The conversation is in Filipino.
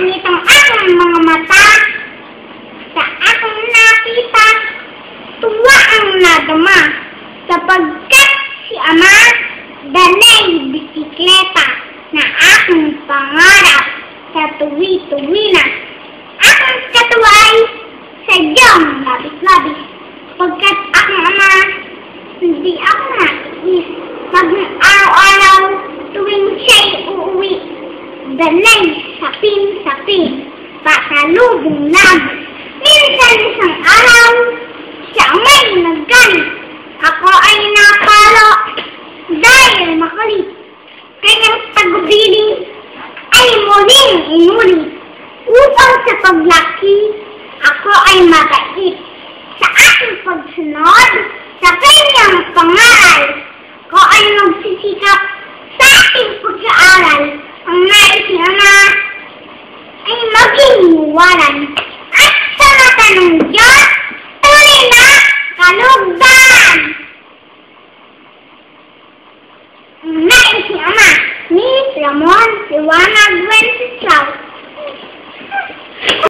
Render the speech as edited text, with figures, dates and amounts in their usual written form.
nitong aking mga mata. Sa aking nakita, tuwa ang nadama, sapagkat si Ama danay bisikleta na aking pangarap sa tuwi-tuwi na. Aking katuway sadyang labis-labis, pagkat aking Ama hindi ako nais. Pag araw-araw tuwing siya'y uuwi, danay sapin-sapin, pasalubong namin. Minsan isang araw, siya may naggalit. Ako ay napalo dahil makulit. Kanyang tagubilin ay muling inulit. Upang sa paglaki, ako ay mabait. Sa aking pagsunod, sa kanyang pangaral, ako ay magsisikap sa aking pag-aaral. Ang nais niya na ay maging iwanan. At sa mata ng Diyos, tunay na kalugdan. Ang nais ni Ama, ni Ramon Liwanag